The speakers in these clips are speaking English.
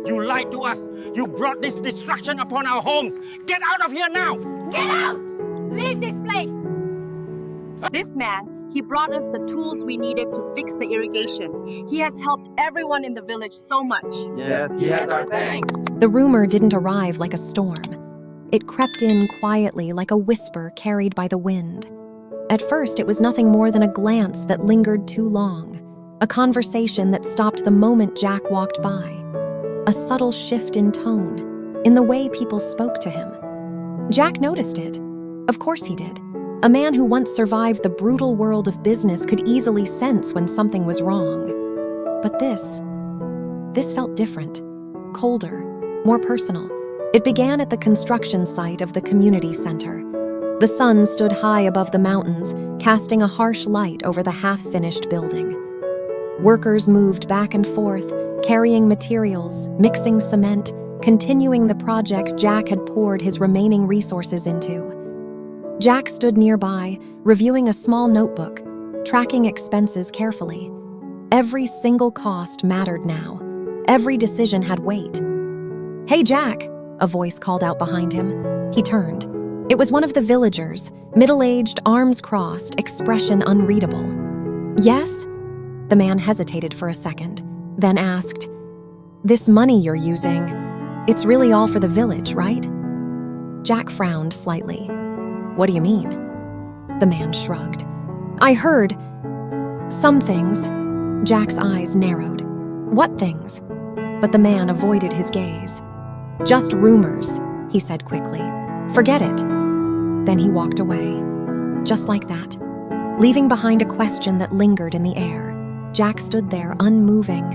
You lied to us. You brought this destruction upon our homes. Get out of here now! Get out! Leave this place! This man, he brought us the tools we needed to fix the irrigation. He has helped everyone in the village so much. Yes, he has our thanks. The rumor didn't arrive like a storm. It crept in quietly like a whisper carried by the wind. At first, it was nothing more than a glance that lingered too long, a conversation that stopped the moment Jack walked by, a subtle shift in tone, in the way people spoke to him. Jack noticed it. Of course he did. A man who once survived the brutal world of business could easily sense when something was wrong. But this felt different, colder, more personal. It began at the construction site of the community center. The sun stood high above the mountains, casting a harsh light over the half-finished building. Workers moved back and forth, carrying materials, mixing cement, continuing the project Jack had poured his remaining resources into. Jack stood nearby, reviewing a small notebook, tracking expenses carefully. Every single cost mattered now. Every decision had weight. "Hey, Jack!" a voice called out behind him. He turned. It was one of the villagers, middle-aged, arms crossed, expression unreadable. "Yes?" The man hesitated for a second, then asked, "This money you're using, it's really all for the village, right?" Jack frowned slightly. "What do you mean?" The man shrugged. "I heard some things." Jack's eyes narrowed. "What things?" But the man avoided his gaze. "Just rumors," he said quickly. "Forget it." Then he walked away. Just like that, leaving behind a question that lingered in the air. Jack stood there, unmoving.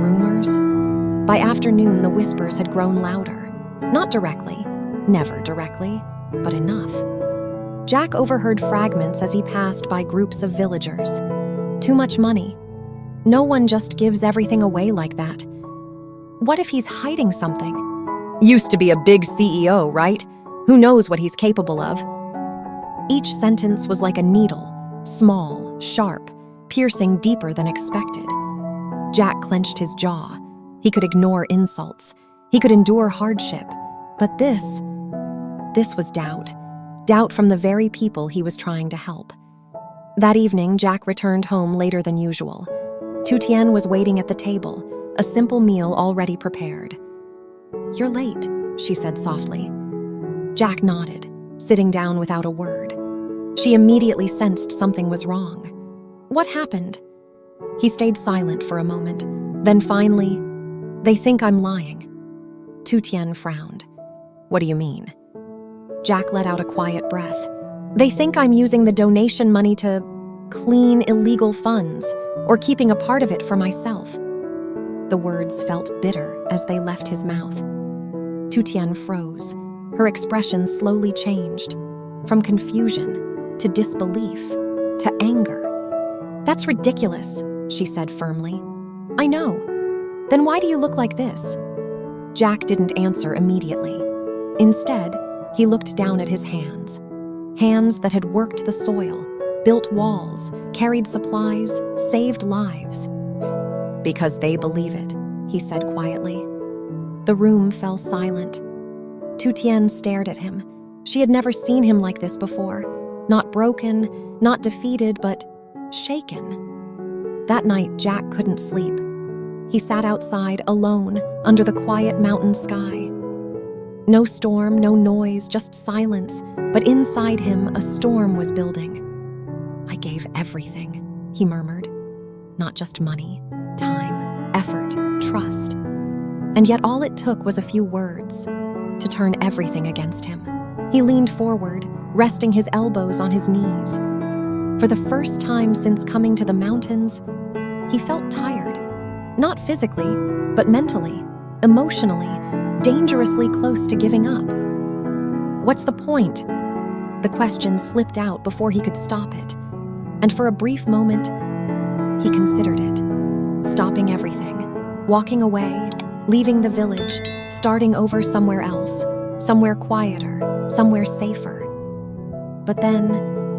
Rumors? By afternoon, the whispers had grown louder. Not directly, never directly, but enough. Jack overheard fragments as he passed by groups of villagers. Too much money. No one just gives everything away like that. What if he's hiding something? Used to be a big CEO, right? Who knows what he's capable of? Each sentence was like a needle, small, sharp, piercing deeper than expected. Jack clenched his jaw. He could ignore insults. He could endure hardship. But this was doubt. Doubt from the very people he was trying to help. That evening, Jack returned home later than usual. Tu Tien was waiting at the table, a simple meal already prepared. "You're late," she said softly. Jack nodded, sitting down without a word. She immediately sensed something was wrong. "What happened?" He stayed silent for a moment. Then finally, "They think I'm lying." Tu Tien frowned. "What do you mean?" Jack let out a quiet breath. "They think I'm using the donation money to clean illegal funds, or keeping a part of it for myself." The words felt bitter as they left his mouth. Tu Tien froze. Her expression slowly changed, from confusion to disbelief to anger. "That's ridiculous," she said firmly. "I know. Then why do you look like this?" Jack didn't answer immediately. Instead, he looked down at his hands. Hands that had worked the soil, built walls, carried supplies, saved lives. "Because they believe it," he said quietly. The room fell silent. Tu Tien stared at him. She had never seen him like this before. Not broken, not defeated, but shaken. That night, Jack couldn't sleep. He sat outside alone under the quiet mountain sky. No storm, no noise, just silence, but inside him a storm was building. "I gave everything," he murmured. "Not just money, time, effort, trust." And yet all it took was a few words to turn everything against him. He leaned forward, resting his elbows on his knees. For the first time since coming to the mountains, he felt tired. Not physically, but mentally, emotionally, dangerously close to giving up. "What's the point?" The question slipped out before he could stop it. And for a brief moment, he considered it. Stopping everything, walking away, leaving the village, starting over somewhere else, somewhere quieter, somewhere safer. But then,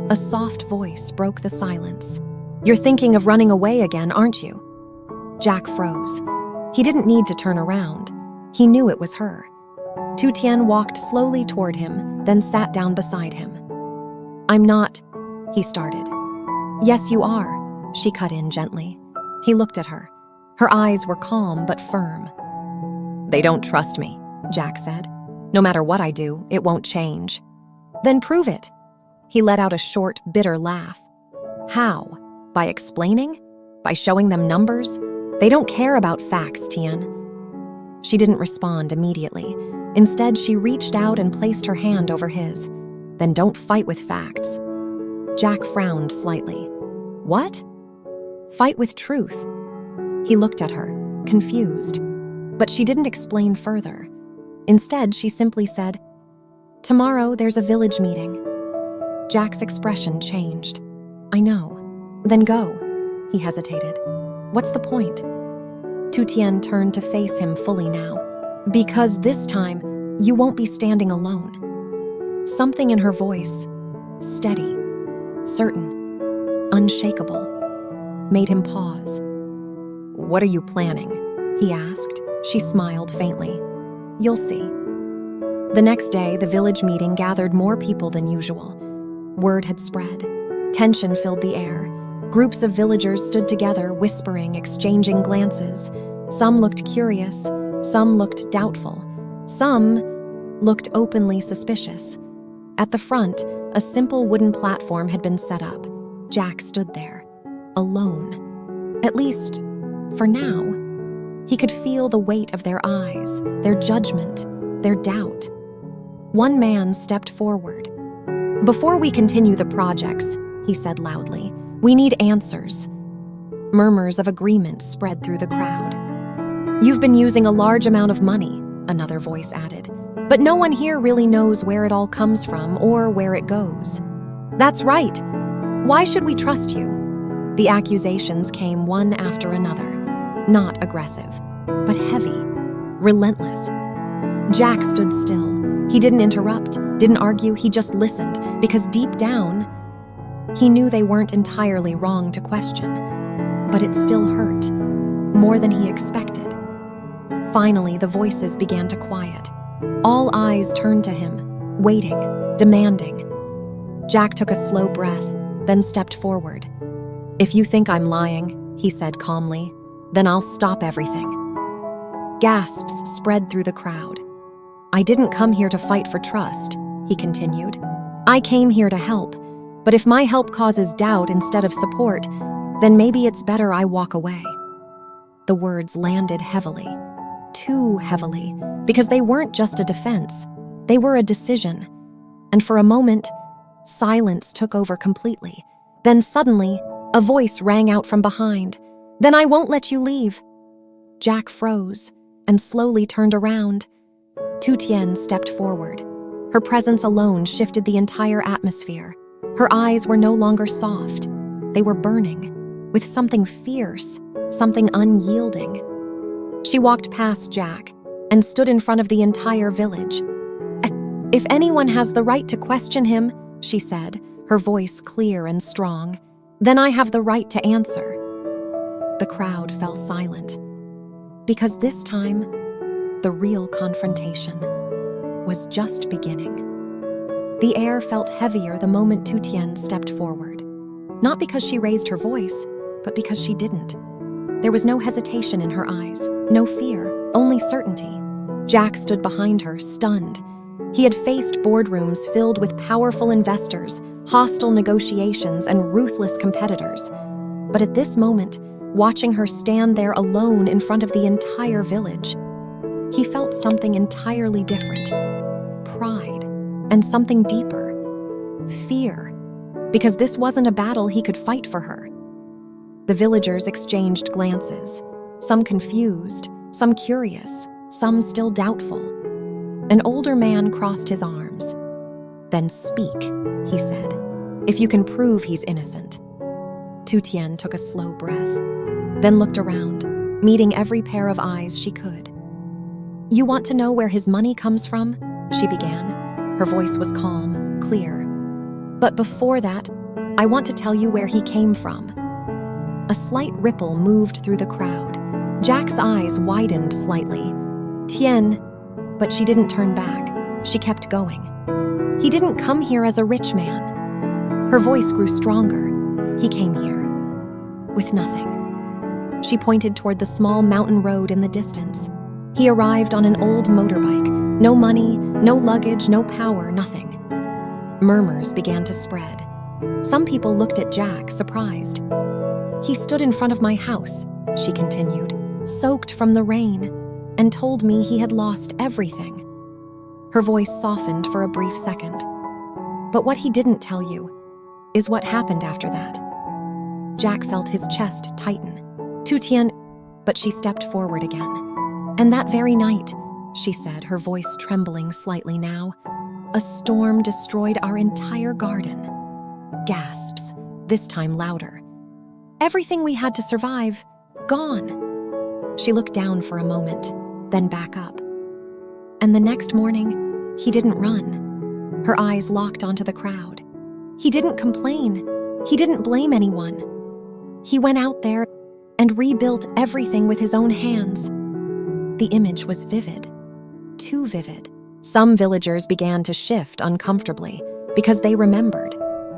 a soft voice broke the silence. "You're thinking of running away again, aren't you?" Jack froze. He didn't need to turn around. He knew it was her. Tu Tien walked slowly toward him, then sat down beside him. "I'm not," he started. "Yes, you are," she cut in gently. He looked at her. Her eyes were calm but firm. "They don't trust me," Jack said. "No matter what I do, it won't change." "Then prove it." He let out a short, bitter laugh. "How? By explaining? By showing them numbers? They don't care about facts, Tien." She didn't respond immediately. Instead, she reached out and placed her hand over his. "Then don't fight with facts." Jack frowned slightly. "What?" "Fight with truth." He looked at her, confused. But she didn't explain further. Instead, she simply said, "Tomorrow there's a village meeting." Jack's expression changed. "I know." "Then go." He hesitated. "What's the point?" Tu Tien turned to face him fully now. "Because this time, you won't be standing alone." Something in her voice, steady, certain, unshakable, made him pause. "What are you planning?" he asked. She smiled faintly. "You'll see." The next day, the village meeting gathered more people than usual. Word had spread. Tension filled the air. Groups of villagers stood together, whispering, exchanging glances. Some looked curious, some looked doubtful, some looked openly suspicious. At the front, a simple wooden platform had been set up. Jack stood there, alone. At least, for now. He could feel the weight of their eyes, their judgment, their doubt. One man stepped forward. "Before we continue the projects," he said loudly, "we need answers." Murmurs of agreement spread through the crowd. "You've been using a large amount of money," another voice added, "but no one here really knows where it all comes from or where it goes." "That's right. Why should we trust you?" The accusations came one after another. Not aggressive, but heavy, relentless. Jack stood still. He didn't interrupt, didn't argue, he just listened, because deep down, he knew they weren't entirely wrong to question. But it still hurt, more than he expected. Finally, the voices began to quiet. All eyes turned to him, waiting, demanding. Jack took a slow breath, then stepped forward. "If you think I'm lying," he said calmly, "then I'll stop everything." Gasps spread through the crowd. "I didn't come here to fight for trust," he continued. "I came here to help, but if my help causes doubt instead of support, then maybe it's better I walk away." The words landed heavily, too heavily, because they weren't just a defense, they were a decision. And for a moment, silence took over completely. Then suddenly, a voice rang out from behind. "Then I won't let you leave." Jack froze and slowly turned around. Tu Tien stepped forward. Her presence alone shifted the entire atmosphere. Her eyes were no longer soft. They were burning, with something fierce, something unyielding. She walked past Jack and stood in front of the entire village. "If anyone has the right to question him," she said, her voice clear and strong, "then I have the right to answer." The crowd fell silent, because this time, the real confrontation was just beginning. The air felt heavier the moment Tu Tien stepped forward. Not because she raised her voice, but because she didn't. There was no hesitation in her eyes, no fear, only certainty. Jack stood behind her, stunned. He had faced boardrooms filled with powerful investors, hostile negotiations, and ruthless competitors. But at this moment, watching her stand there alone in front of the entire village, he felt something entirely different. Pride, and something deeper. Fear, because this wasn't a battle he could fight for her. The villagers exchanged glances, some confused, some curious, some still doubtful. An older man crossed his arms. "Then speak," he said, "if you can prove he's innocent." Tu Tien took a slow breath, then looked around, meeting every pair of eyes she could. "You want to know where his money comes from?" she began. Her voice was calm, clear. "But before that, I want to tell you where he came from." A slight ripple moved through the crowd. Jack's eyes widened slightly. Tien, but she didn't turn back. She kept going. He didn't come here as a rich man. Her voice grew stronger. He came here with nothing. She pointed toward the small mountain road in the distance. He arrived on an old motorbike. No money, no luggage, no power, nothing. Murmurs began to spread. Some people looked at Jack, surprised. He stood in front of my house, she continued, soaked from the rain, and told me he had lost everything. Her voice softened for a brief second. But what he didn't tell you is what happened after that. Jack felt his chest tighten. Tu Tien, but she stepped forward again. And that very night, she said, her voice trembling slightly now, a storm destroyed our entire garden. Gasps, this time louder. Everything we had to survive, gone. She looked down for a moment, then back up. And the next morning, he didn't run. Her eyes locked onto the crowd. He didn't complain. He didn't blame anyone. He went out there and rebuilt everything with his own hands. The image was vivid, too vivid. Some villagers began to shift uncomfortably because they remembered.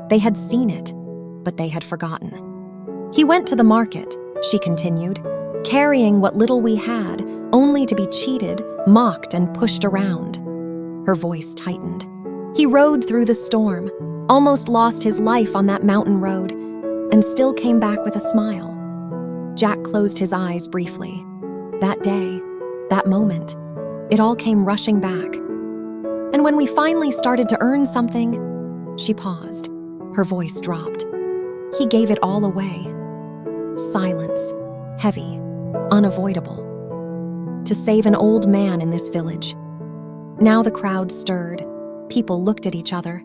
They had seen it, but they had forgotten. He went to the market, she continued, carrying what little we had, only to be cheated, mocked, and pushed around. Her voice tightened. He rode through the storm, almost lost his life on that mountain road, and still came back with a smile. Jack closed his eyes briefly. That day, that moment, it all came rushing back. And when we finally started to earn something, she paused. Her voice dropped. He gave it all away. Silence, heavy, unavoidable. To save an old man in this village. Now the crowd stirred. People looked at each other.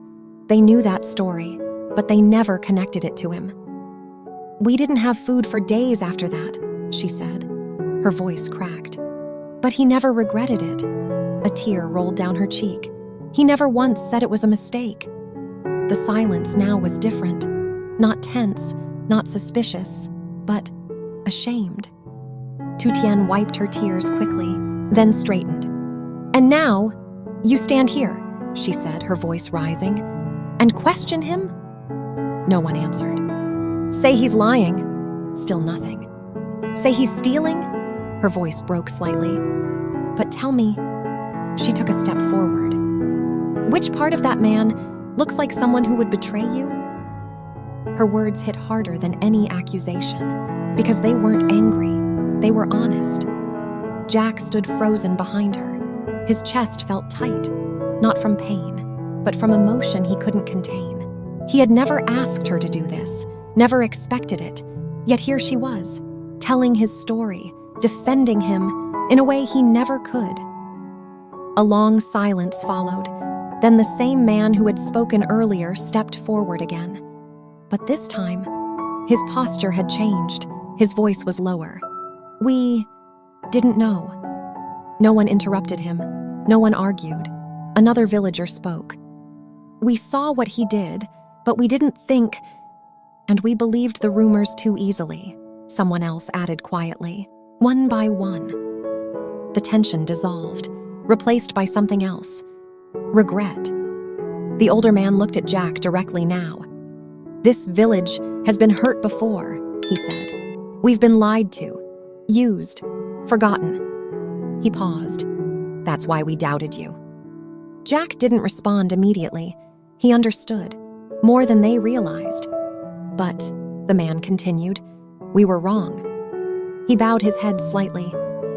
They knew that story, but they never connected it to him. We didn't have food for days after that, she said. Her voice cracked. But he never regretted it. A tear rolled down her cheek. He never once said it was a mistake. The silence now was different. Not tense, not suspicious, but ashamed. Tu Tien wiped her tears quickly, then straightened. And now, you stand here, she said, her voice rising, and question him? No one answered. Say he's lying. Still nothing. Say he's stealing? Her voice broke slightly. But tell me, she took a step forward. Which part of that man looks like someone who would betray you? Her words hit harder than any accusation, because they weren't angry, they were honest. Jack stood frozen behind her. His chest felt tight, not from pain, but from emotion he couldn't contain. He had never asked her to do this, never expected it, yet here she was, telling his story, defending him in a way he never could. A long silence followed. Then the same man who had spoken earlier stepped forward again. But this time, his posture had changed. His voice was lower. We didn't know. No one interrupted him. No one argued. Another villager spoke. We saw what he did, but we didn't think, and we believed the rumors too easily, someone else added quietly. One by one. The tension dissolved, replaced by something else. Regret. The older man looked at Jack directly now. This village has been hurt before, he said. We've been lied to, used, forgotten. He paused. That's why we doubted you. Jack didn't respond immediately. He understood, more than they realized. But, the man continued, we were wrong. He bowed his head slightly,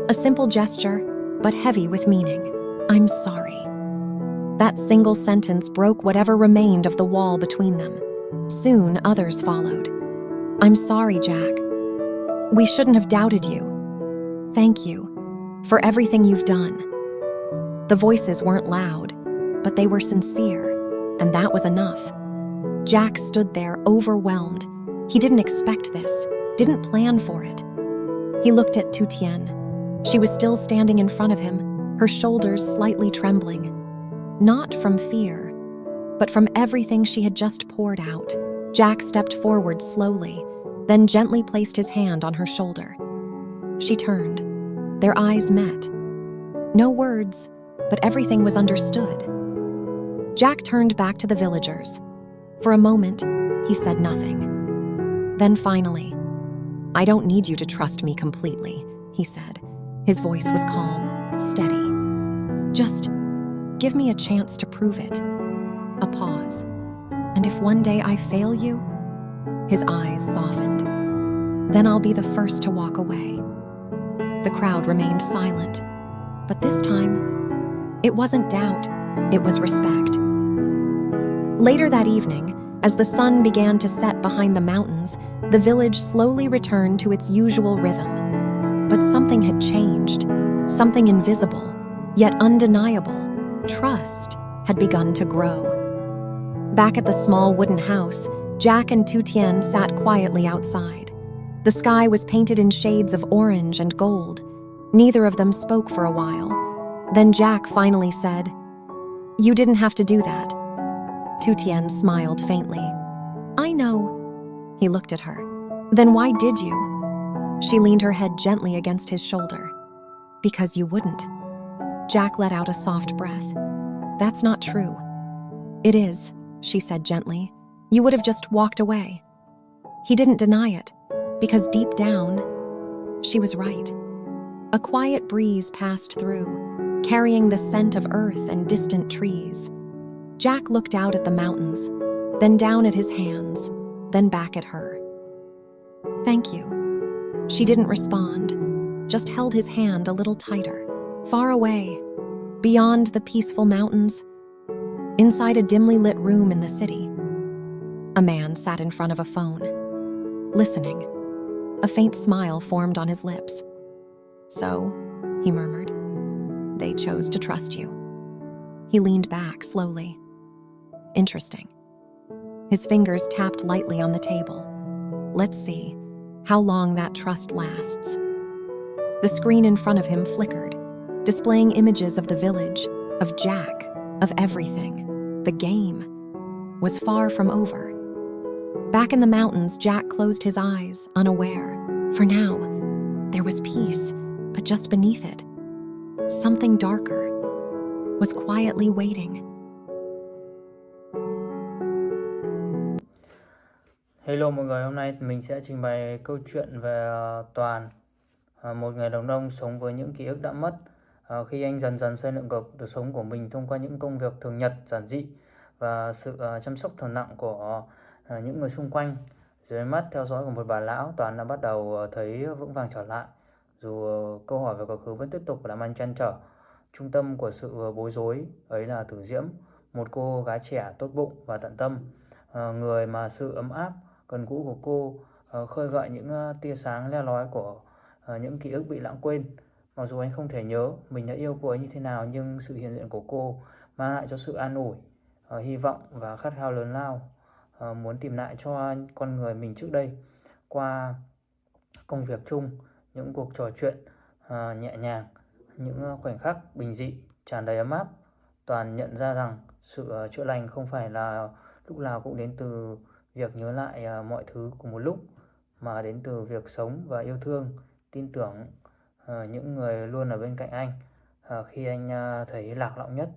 a simple gesture, but heavy with meaning. I'm sorry. That single sentence broke whatever remained of the wall between them. Soon, others followed. I'm sorry, Jack. We shouldn't have doubted you. Thank you for everything you've done. The voices weren't loud, but they were sincere, and that was enough. Jack stood there, overwhelmed. He didn't expect this, didn't plan for it. He looked at Tu Tien. She was still standing in front of him, her shoulders slightly trembling. Not from fear, but from everything she had just poured out. Jack stepped forward slowly, then gently placed his hand on her shoulder. She turned. Their eyes met. No words, but everything was understood. Jack turned back to the villagers. For a moment, he said nothing. Then finally, "I don't need you to trust me completely," he said. His voice was calm, steady. "Just give me a chance to prove it." A pause. "And if one day I fail you?" His eyes softened. "Then I'll be the first to walk away." The crowd remained silent. But this time, it wasn't doubt, it was respect. Later that evening, as the sun began to set behind the mountains, the village slowly returned to its usual rhythm. But something had changed, something invisible, yet undeniable. Trust had begun to grow. Back at the small wooden house, Jack and Tu Tien sat quietly outside. The sky was painted in shades of orange and gold. Neither of them spoke for a while. Then Jack finally said, "You didn't have to do that." Tu Tien smiled faintly. "I know." He looked at her. "Then why did you?" She leaned her head gently against his shoulder. "Because you wouldn't." Jack let out a soft breath. "That's not true." "It is," she said gently. "You would have just walked away." He didn't deny it, because deep down, she was right. A quiet breeze passed through, carrying the scent of earth and distant trees. Jack looked out at the mountains, then down at his hands, then back at her. "Thank you." She didn't respond, just held his hand a little tighter. Far away, beyond the peaceful mountains, inside a dimly lit room in the city, a man sat in front of a phone, listening. A faint smile formed on his lips. "So," he murmured, "they chose to trust you." He leaned back slowly. "Interesting." His fingers tapped lightly on the table. "Let's see how long that trust lasts." The screen in front of him flickered, displaying images of the village, of Jack, of everything. The game was far from over. Back in the mountains, Jack closed his eyes, unaware. For now, there was peace, but just beneath it, something darker was quietly waiting. Hello mọi người, hôm nay mình sẽ trình bày câu chuyện về Toàn, một người đàn ông sống với những ký ức đã mất. Khi anh dần dần xây dựng cuộc sống của mình thông qua những công việc thường nhật giản dị và sự chăm sóc thầm lặng của những người xung quanh. Dưới mắt theo dõi của một bà lão, Toàn đã bắt đầu thấy vững vàng trở lại. Dù câu hỏi về quá khứ vẫn tiếp tục làm anh trăn trở. Trung tâm của sự bối rối ấy là Tử Diễm, một cô gái trẻ tốt bụng và tận tâm, người mà sự ấm áp gần gũi của cô khơi gợi những tia sáng le lói của những ký ức bị lãng quên. Mặc dù anh không thể nhớ mình đã yêu cô ấy như thế nào, nhưng sự hiện diện của cô mang lại cho sự an ủi, hy vọng và khát khao lớn lao, muốn tìm lại cho con người mình trước đây. Qua công việc chung, những cuộc trò chuyện nhẹ nhàng, những khoảnh khắc bình dị tràn đầy ấm áp, Toàn nhận ra rằng sự chữa lành không phải là lúc nào cũng đến từ việc nhớ lại mọi thứ cùng một lúc, mà đến từ việc sống và yêu thương, tin tưởng những người luôn ở bên cạnh anh khi anh thấy lạc lõng nhất.